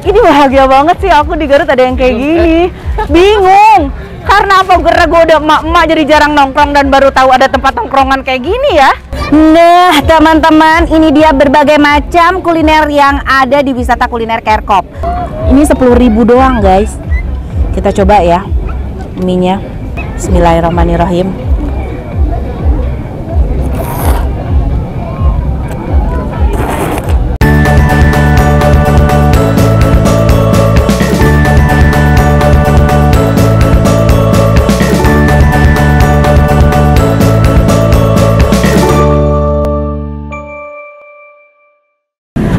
Ini bahagia banget sih aku di Garut ada yang kayak gini. Bingung. Karena apa? Karena gue udah emak-emak jadi jarang nongkrong dan baru tahu ada tempat nongkrongan kayak gini ya. Nah teman-teman, ini dia berbagai macam kuliner yang ada di wisata kuliner Kerkop. Ini 10.000 doang guys. Kita coba ya mie-nya. Bismillahirrahmanirrahim.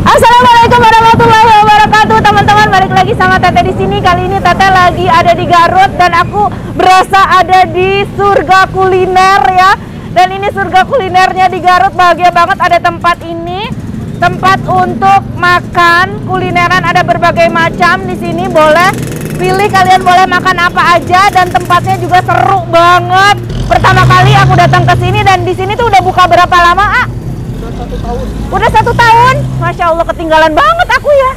Assalamualaikum warahmatullahi wabarakatuh, teman-teman. Balik lagi sama Teteh di sini. Kali ini Teteh lagi ada di Garut dan aku berasa ada di surga kuliner ya. Dan ini surga kulinernya di Garut, bahagia banget ada tempat ini. Tempat untuk makan kulineran, ada berbagai macam di sini. Boleh pilih, kalian boleh makan apa aja dan tempatnya juga seru banget. Pertama kali aku datang ke sini dan di sini tuh udah buka berapa lama, Ah? Udah 1 tahun. Masya Allah, ketinggalan banget aku ya.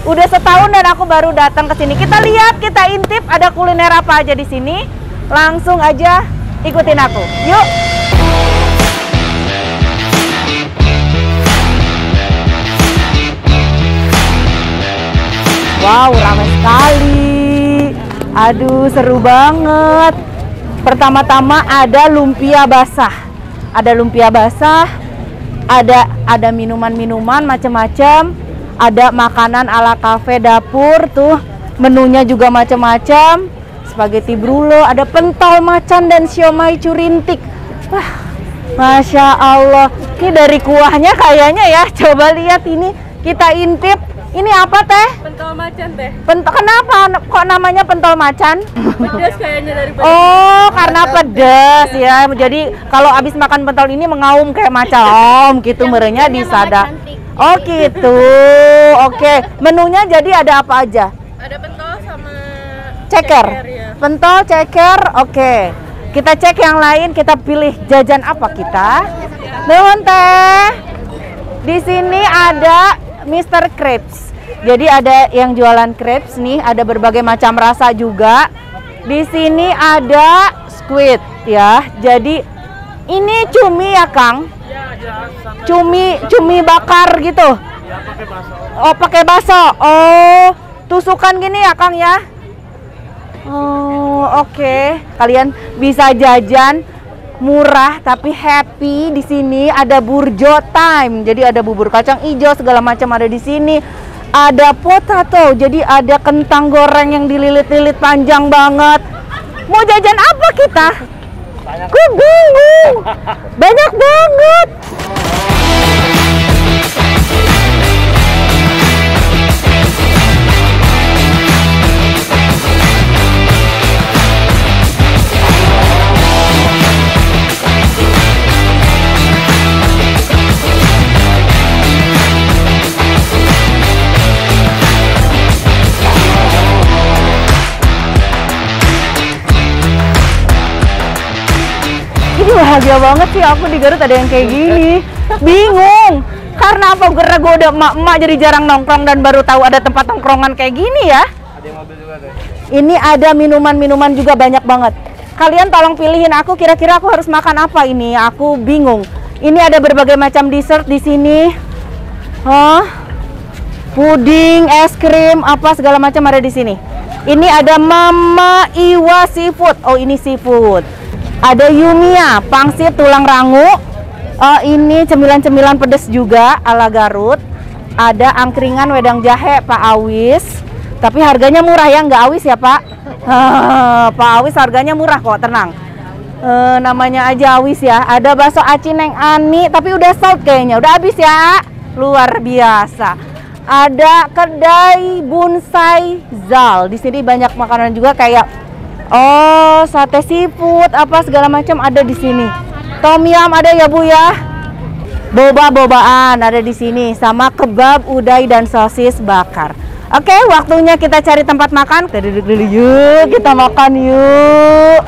Udah 1 tahun dan aku baru datang ke sini. Kita lihat, kita intip ada kuliner apa aja di sini. Langsung aja ikutin aku. Yuk. Wow, ramai sekali. Aduh, seru banget. Pertama-tama ada lumpia basah. Ada lumpia basah. Ada minuman-minuman macam-macam, ada makanan ala kafe dapur tuh, menunya juga macam-macam, spaghetti brulo, ada pentol macan dan siomay curintik. Wah, Masya Allah, ini dari kuahnya kayaknya ya, coba lihat ini, kita intip. Ini apa teh? Pentol macan teh. Kenapa kok namanya pentol macan? Pedas kayaknya dari pedas. Oh, karena pedas ya. Jadi kalau habis makan pentol ini mengaum kayak macam gitu merenya di sada. Oh gitu. Oke. Menunya jadi ada apa aja? Ada pentol sama ceker. Ya. Pentol, ceker. Oke. Kita cek yang lain, kita pilih jajan apa kita. Nuhun teh. Di sini ada Mr. Crepes. Jadi ada yang jualan crepes nih, ada berbagai macam rasa juga. Di sini ada squid ya. Jadi ini cumi ya, Kang? Cumi bakar gitu. Oh, pakai baso. Oh, tusukan gini ya, Kang ya? Oh, oke. Kalian bisa jajan murah tapi happy di sini. Ada burjo time, jadi ada bubur kacang hijau segala macam ada di sini. Ada potato, jadi ada kentang goreng yang dililit-lilit panjang banget. Mau jajan apa kita? Gue bingung. Banyak banget. Bahagia banget sih aku di Garut ada yang kayak gini. Bingung. Karena apa? Karena gue udah emak-emak jadi jarang nongkrong dan baru tahu ada tempat nongkrongan kayak gini ya. Ada mobil juga deh. Ini ada minuman-minuman juga banyak banget. Kalian tolong pilihin aku, kira-kira aku harus makan apa ini? Aku bingung. Ini ada berbagai macam dessert di sini. Puding, es krim, apa segala macam ada di sini. Ini ada Mama Iwa Seafood. Oh, ini seafood. Ada Yumia, pangsit tulang rangu. Ini cemilan-cemilan pedas juga ala Garut. Ada angkringan wedang jahe Pak Awis. Tapi harganya murah ya, nggak awis ya Pak. Pak Awis harganya murah kok, tenang. Namanya aja Awis ya. Ada bakso aci Neng Ani, tapi udah sold kayaknya. Udah habis ya. Luar biasa. Ada kedai Bunsai Zal. Di sini banyak makanan juga kayak sate seafood apa segala macam ada di sini. Tom yum ada ya Bu ya. Boba-bobaan ada di sini sama kebab, udai dan sosis bakar. Oke, waktunya kita cari tempat makan. Kita duduk dulu yuk, kita makan yuk.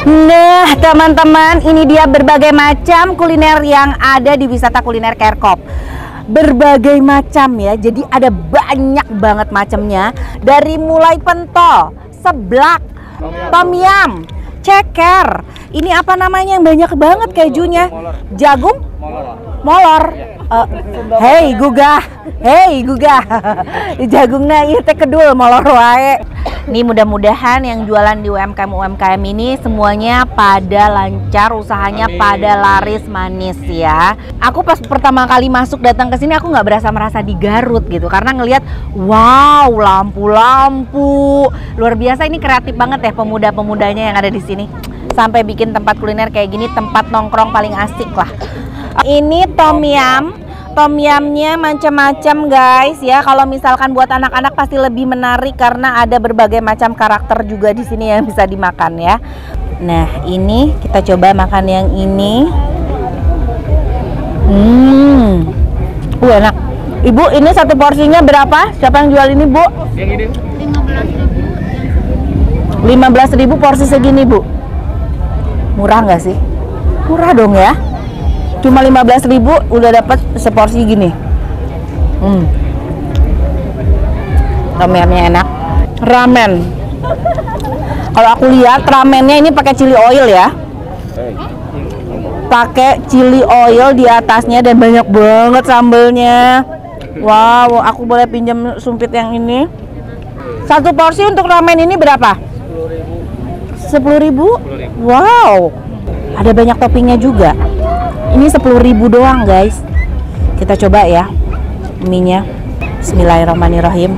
Nah, teman-teman, ini dia berbagai macam kuliner yang ada di wisata kuliner Kerkop. berbagai macam ya. Jadi ada banyak banget macamnya. Dari mulai pentol, seblak, tom yum, ceker. Ini apa namanya yang banyak banget kejunya? Jagung? Molor. Hei gugah. Jagungnya ieu teh kedul molor wae. Nih mudah-mudahan yang jualan di UMKM ini semuanya pada lancar, usahanya pada laris manis ya. Aku pas pertama kali masuk datang ke sini aku nggak merasa di Garut gitu karena ngelihat wow, lampu-lampu. Luar biasa, ini kreatif banget ya pemuda-pemudanya yang ada di sini. Sampai bikin tempat kuliner kayak gini, tempat nongkrong paling asik lah. Ini tom yum. Tom yumnya macam-macam guys ya. Kalau misalkan buat anak-anak pasti lebih menarik karena ada berbagai macam karakter juga di sini yang bisa dimakan ya. Nah ini kita coba makan yang ini. Enak. Ibu ini satu porsinya berapa? Siapa yang jual ini Bu? Yang ini 15.000 porsi segini Bu. Murah nggak sih? Murah dong ya. Cuma 15.000 udah dapat seporsi gini. Tom yumnya enak. Ramen. Kalau aku lihat ramennya ini pakai chili oil ya. Pakai chili oil di atasnya dan banyak banget sambelnya. Wow, aku boleh pinjam sumpit yang ini. Satu porsi untuk ramen ini berapa? 10.000. Wow. Ada banyak toppingnya juga. Ini 10.000 doang guys. Kita coba ya mie-nya. Bismillahirrahmanirrahim.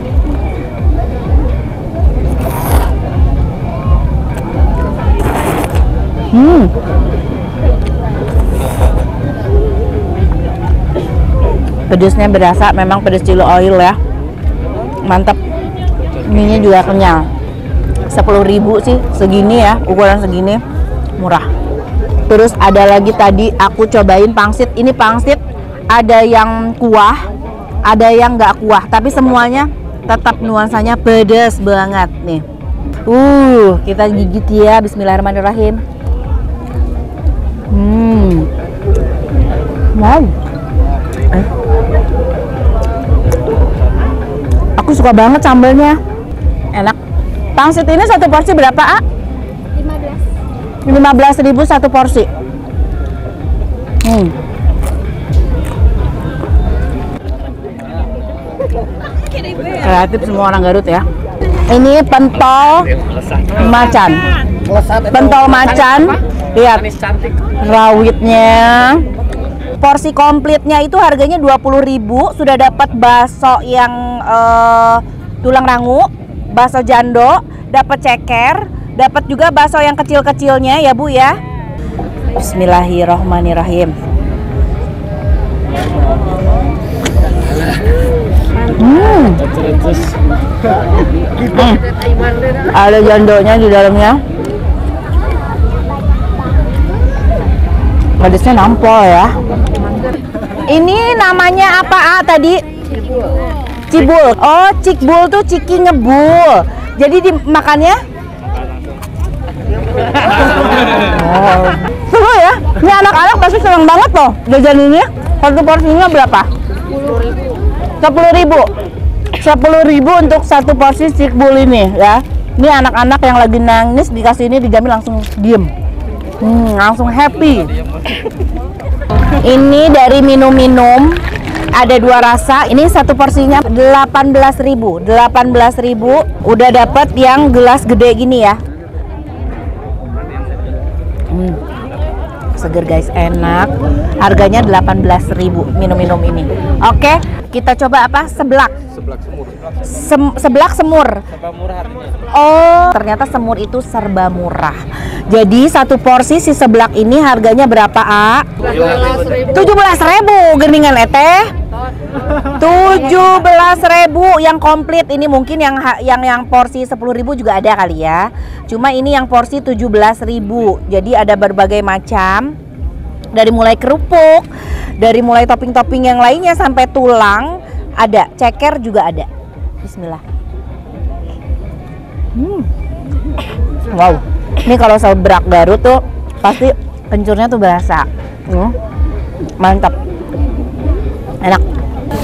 Pedesnya berasa, memang pedes chili oil ya. Mantap. Mie-nya juga kenyal. 10.000 sih segini ya, ukuran segini. Murah. Terus ada lagi tadi aku cobain pangsit. Ini pangsit ada yang kuah, ada yang nggak kuah, tapi semuanya tetap nuansanya pedas banget nih. Kita gigit ya. Bismillahirrahmanirrahim. Wow. Aku suka banget sambelnya. Enak. Pangsit ini satu porsi berapa, A? 15.000 satu porsi. Kreatif semua orang Garut ya. Ini pentol macan. Pentol macan. Lihat rawitnya. Porsi komplitnya itu harganya 20.000. Sudah dapat bakso yang tulang rangu, bakso jando, dapat ceker, dapat juga bakso yang kecil-kecilnya ya Bu ya. Bismillahirrahmanirrahim. Ada jandonya di dalamnya. Pedasnya nampol ya. Ini namanya apa tadi? Cibul. Oh, cikbul tuh ciki ngebul. Jadi dimakannya seru ya. Ini anak-anak pasti senang banget loh jajan ini. Satu porsinya berapa? 10.000 untuk satu porsi cikbul ini ya. Ini anak-anak yang lagi nangis dikasih ini dijamin langsung diem. Langsung happy. Ini dari minum-minum ada dua rasa. Ini satu porsinya 18.000. Udah dapat yang gelas gede gini ya. Seger guys, enak. Harganya 18.000 minum-minum ini. Oke, kita coba apa? Seblak. Seblak semur. serba murah harganya. Oh, ternyata semur itu serba murah. Jadi satu porsi si seblak ini harganya berapa, A? 17.000 geningan eteh. 17.000 yang komplit. Ini mungkin yang porsi 10.000 juga ada kali ya. Cuma ini yang porsi 17.000. Jadi ada berbagai macam. Dari mulai kerupuk, dari mulai topping-topping yang lainnya sampai tulang ada, ceker juga ada. Bismillah. Wow. Ini kalau seblak Garut tuh pasti kencurnya tuh berasa. Mantap. Enak.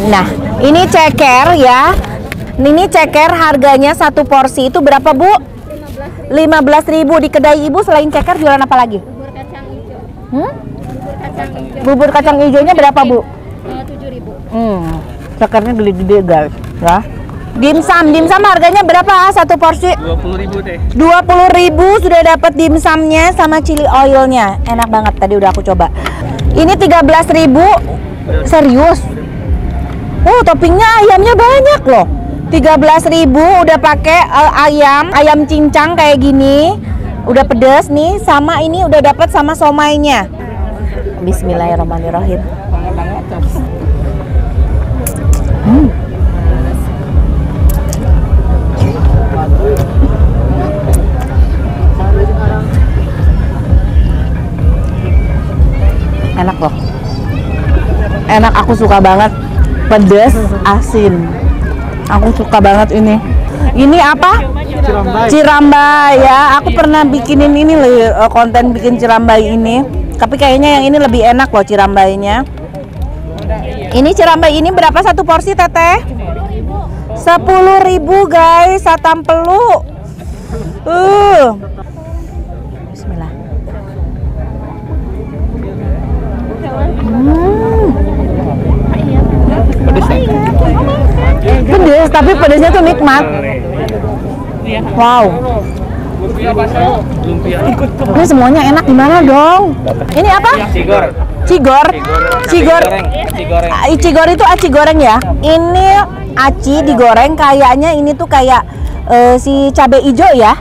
Nah, ini ceker ya. Ini ceker harganya satu porsi itu berapa, Bu? 15.000. Di kedai Ibu selain ceker jualan apa lagi? Bubur kacang hijau. Bubur kacang hijaunya berapa, Bu? 7.000. Cekernya gede-gede, guys. Ya. Dimsum harganya berapa satu porsi? 20.000 deh. 20.000 sudah dapat dimsumnya sama chili oilnya. Enak banget, tadi udah aku coba. Ini 13.000. Serius? Toppingnya ayamnya banyak loh. 13.000 udah pakai ayam cincang kayak gini. Udah pedas nih, sama ini udah dapat sama somainya. Bismillahirrahmanirrahim. Enak loh. Enak, aku suka banget. Pedas, asin. Aku suka banget ini. Ini apa? Cirambai ya. Aku pernah bikinin ini loh, konten bikin cirambai ini. Tapi kayaknya yang ini lebih enak loh cirambainya. Ini cirambai ini berapa satu porsi, Teteh? 10.000 guys, satam peluk. Bismillah. Pedes, tapi pedesnya tuh nikmat. Wow. Ini semuanya enak, gimana dong? Ini apa? Cigor. Cigor itu aci goreng ya. Ini aci digoreng, kayaknya ini tuh kayak si cabai hijau ya.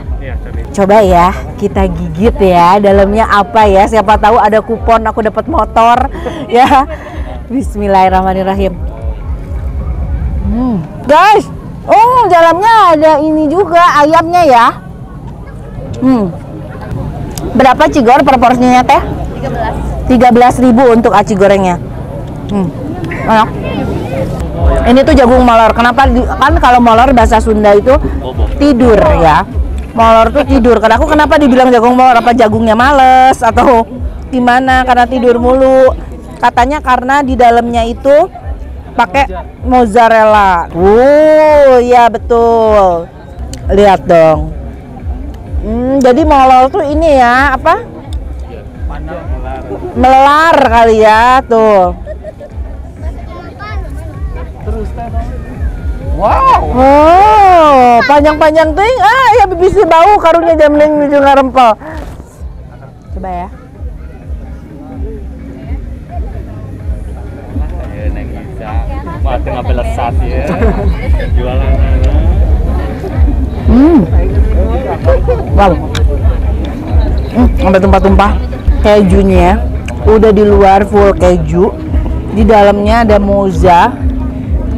Coba ya, kita gigit ya. Dalamnya apa ya? Siapa tahu ada kupon aku dapat motor ya. Bismillahirrahmanirrahim. Guys, dalamnya ada ini juga ayamnya ya. Berapa cigor per porsinya, Teh? 13.000 untuk aci gorengnya. Enak. Ini tuh jagung molor. Kenapa? Kan kalau molor bahasa Sunda itu tidur ya. Molor tuh tidur. Karena aku kenapa dibilang jagung molor? Apa jagungnya males atau gimana? Karena tidur mulu. Katanya karena di dalamnya itu pakai mozzarella. Ya betul. Lihat dong. Jadi molor tuh ini ya, apa? Melar kali ya, tuh. Wow. Panjang-panjang tuh. Ya bibisi bau karunya jamling ujung ngarempel. Coba ya. Tengah belesat ya. Jualan. Wow. Sampai tumpah-tumpah kejunya. Udah di luar full keju. Di dalamnya ada mozza.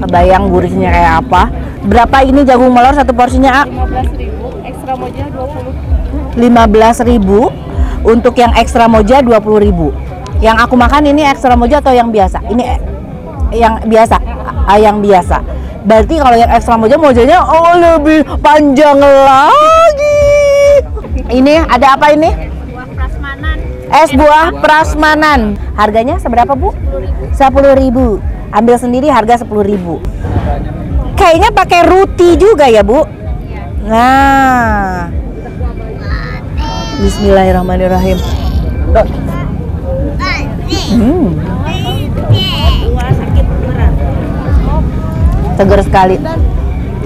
Kebayang gurihnya kayak apa. Berapa ini jagung molor satu porsinya, A? 15.000, ekstra moja 20. 15.000. Untuk yang ekstra moja 20.000. Yang aku makan ini ekstra moja atau yang biasa? Ini yang biasa. Yang biasa. Berarti kalau yang ekstra mojanya lebih panjang lagi. Ini ada apa ini? Buah prasmanan. Es buah prasmanan. Harganya seberapa, Bu? 10.000. Ambil sendiri harga 10.000. Kayaknya pakai roti juga ya, Bu? Nah. Bismillahirrahmanirrahim. Seger sekali.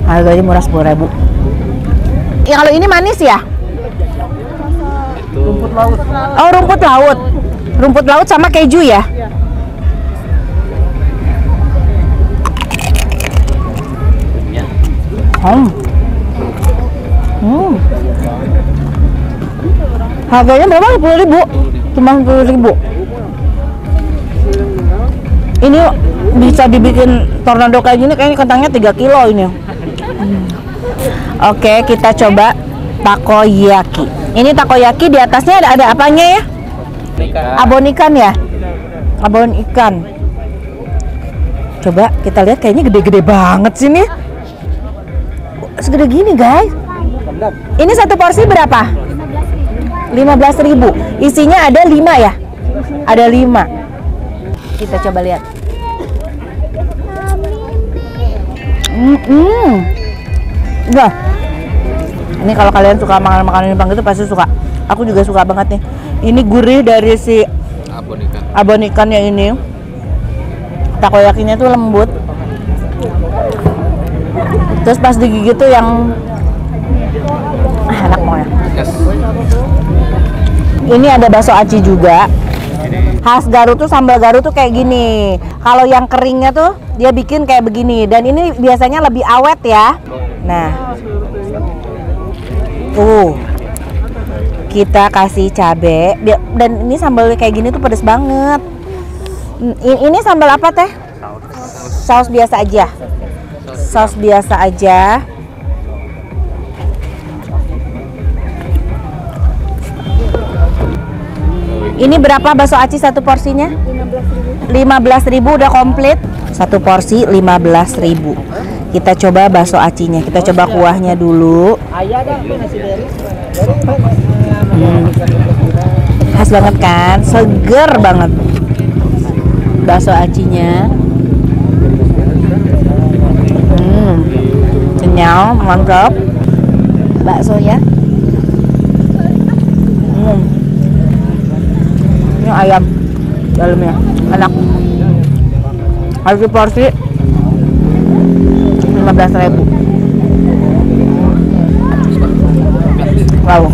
Harganya murah 10.000. Ya kalau ini manis ya? Rumput laut. Oh, rumput laut. Rumput laut sama keju ya? Harganya berapa? 10.000. Cuma 10.000. Ini bisa dibikin tornado kayak gini, kayaknya kentangnya 3 kilo ini. Oke, kita coba takoyaki. Ini takoyaki, di atasnya ada apanya ya? Abon ikan ya? Abon ikan. Coba kita lihat, kayaknya gede-gede banget sih nih. Segede gini, guys. Ini satu porsi berapa? 15.000. Isinya ada 5 ya? Ada 5. Kita coba lihat. Wah. Ini kalau kalian suka makanan Jepang itu pasti suka. Aku juga suka banget nih. Ini gurih dari si abon ikannya ini. Takoyakinya tuh lembut. Terus pas digigit tuh yang enak pokoknya. Ini ada bakso aci juga. Khas Garut tuh sambal Garut tuh kayak gini. Kalau yang keringnya tuh dia bikin kayak begini. Dan ini biasanya lebih awet ya. Nah, kita kasih cabe. Dan ini sambalnya kayak gini tuh pedes banget. Ini sambal apa teh? Saus biasa aja. Saus biasa aja. Ini berapa bakso aci satu porsinya? 15.000 udah komplit. Satu porsi 15.000. Kita coba bakso acinya. Kita coba kuahnya dulu. Khas banget kan? Seger banget. Bakso acinya. Kenyal, mantap. Baksonya. Ini ayam dalamnya enak. Harga porsi 15.000. Wow,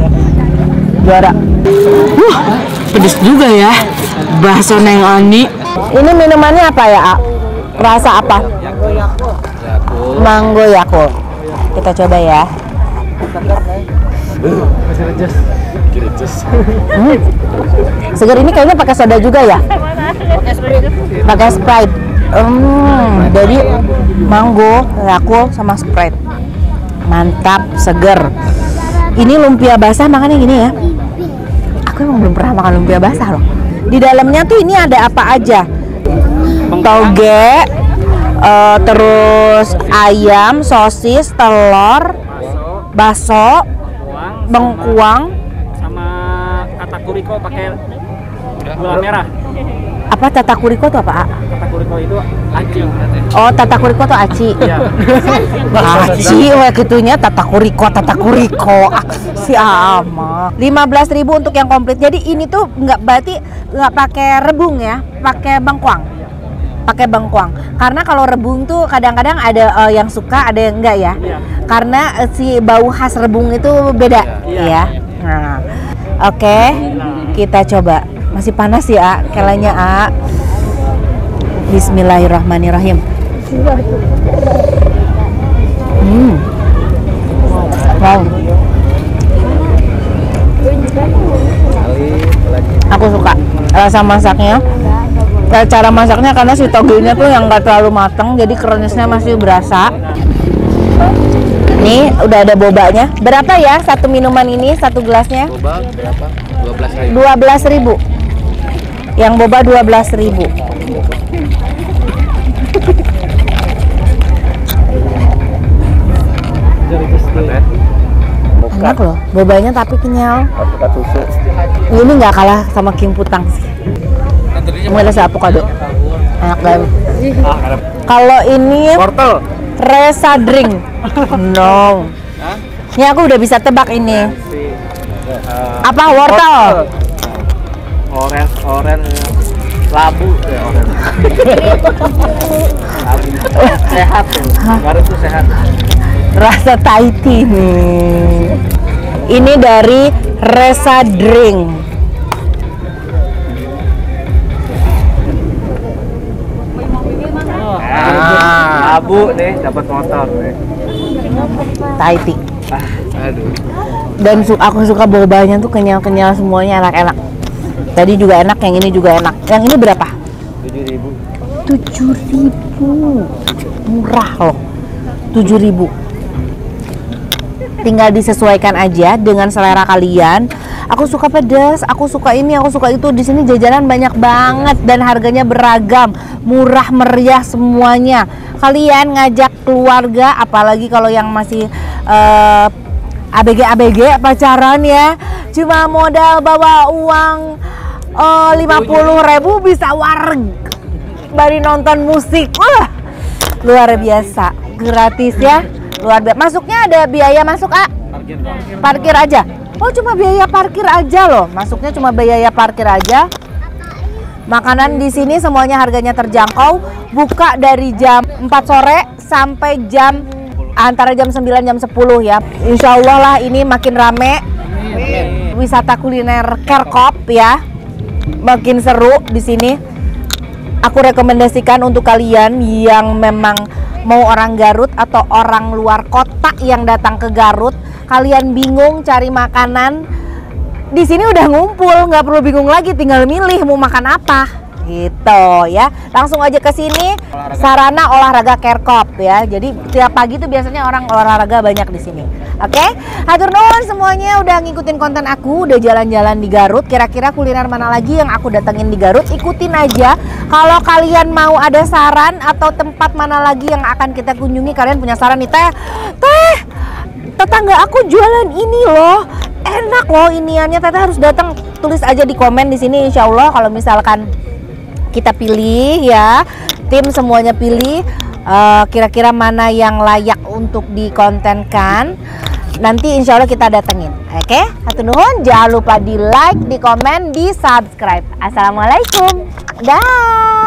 juara. Pedes juga ya bakso Neng Ani. Ini minumannya apa ya, A? Rasa apa? Mango Yakult. Kita coba ya. Segar ini kayaknya pakai soda juga ya? Pakai Sprite. Jadi mango, Yakult sama Sprite. Mantap, seger. Ini lumpia basah makanya gini ya. Aku emang belum pernah makan lumpia basah loh. Di dalamnya tuh ini ada apa aja? Toge, terus ayam, sosis, telur, bakso, bengkuang, sama katakuriko pakai gula merah. Apa tatakuriko tuh apa? Katakuriko itu aci. Oh, tatakuriko tuh aci. Iya. Aci, wah gitunya tatakuriko. Si ama. 15.000 untuk yang komplit. Jadi ini tuh berarti nggak pakai rebung ya, pakai bengkuang. Pakai bengkuang. Karena kalau rebung tuh kadang-kadang ada yang suka, ada yang enggak ya. Iya. Karena si bau khas rebung itu beda, ya. Nah, oke, kita coba. Masih panas ya, kelanya A. Bismillahirrahmanirrahim. Wow. Aku suka rasa masaknya. Cara masaknya karena si togenya tuh yang nggak terlalu matang, jadi krenyesnya masih berasa. Nih udah ada bobanya. Berapa ya satu minuman ini, satu gelasnya? Boba berapa? 12.000. Yang boba 12.000. Enak loh, bobanya tapi kenyal. Ini nggak kalah sama King Putang sih. Ini rasa avocado. Enak banget. Kalau ini Wortel. Resa drink. No. Ini aku udah bisa tebak ini. Apa wortel? Oren labu ya, oren. Sehat tuh. Garut tuh sehat. Rasa Thai tea nih. Ini dari Resa drink. Labu nih dapat motor nih. Thai tea. Aduh. Dan aku suka bobanya tuh kenyal-kenyal semuanya, enak-enak. Tadi juga enak, yang ini juga enak. Yang ini berapa? 7.000. Murah loh. 7.000. Tinggal disesuaikan aja dengan selera kalian. Aku suka pedas, aku suka ini, aku suka itu. Di sini jajanan banyak banget dan harganya beragam, murah meriah semuanya. Kalian ngajak keluarga, apalagi kalau yang masih ABG pacaran ya, cuma modal bawa uang 50.000 bisa warg bari nonton musik. Wah, luar biasa. gratis ya. Luar biasa. Masuknya ada biaya masuk, A? Parkir aja. Oh, cuma biaya parkir aja loh. Masuknya cuma biaya parkir aja. Makanan di sini semuanya harganya terjangkau. Buka dari jam 4 sore sampai antara jam 9 jam 10 ya. Insya Allah lah ini makin rame. Wisata kuliner Kerkop ya. Makin seru di sini. Aku rekomendasikan untuk kalian yang memang mau orang Garut atau orang luar kota yang datang ke Garut, kalian bingung cari makanan, di sini udah ngumpul, nggak perlu bingung lagi, tinggal milih mau makan apa, gitu ya. Langsung aja ke sini, sarana olahraga Kerkop ya. Jadi tiap pagi tuh biasanya orang olahraga banyak di sini. Oke, hatur nuhun semuanya udah ngikutin konten aku, udah jalan-jalan di Garut. Kira-kira kuliner mana lagi yang aku datengin di Garut? Ikutin aja. Kalau kalian mau ada saran atau tempat mana lagi yang akan kita kunjungi, kalian punya saran nih, teh, tetangga aku jualan ini loh, enak loh iniannya, teteh harus datang. Tulis aja di komen di sini, insya Allah kalau misalkan kita pilih ya, tim semuanya pilih. Kira-kira mana yang layak untuk dikontenkan, nanti insya Allah kita datengin. Oke, hatur nuhun, jangan lupa di like, di komen, di subscribe. Assalamualaikum, dah.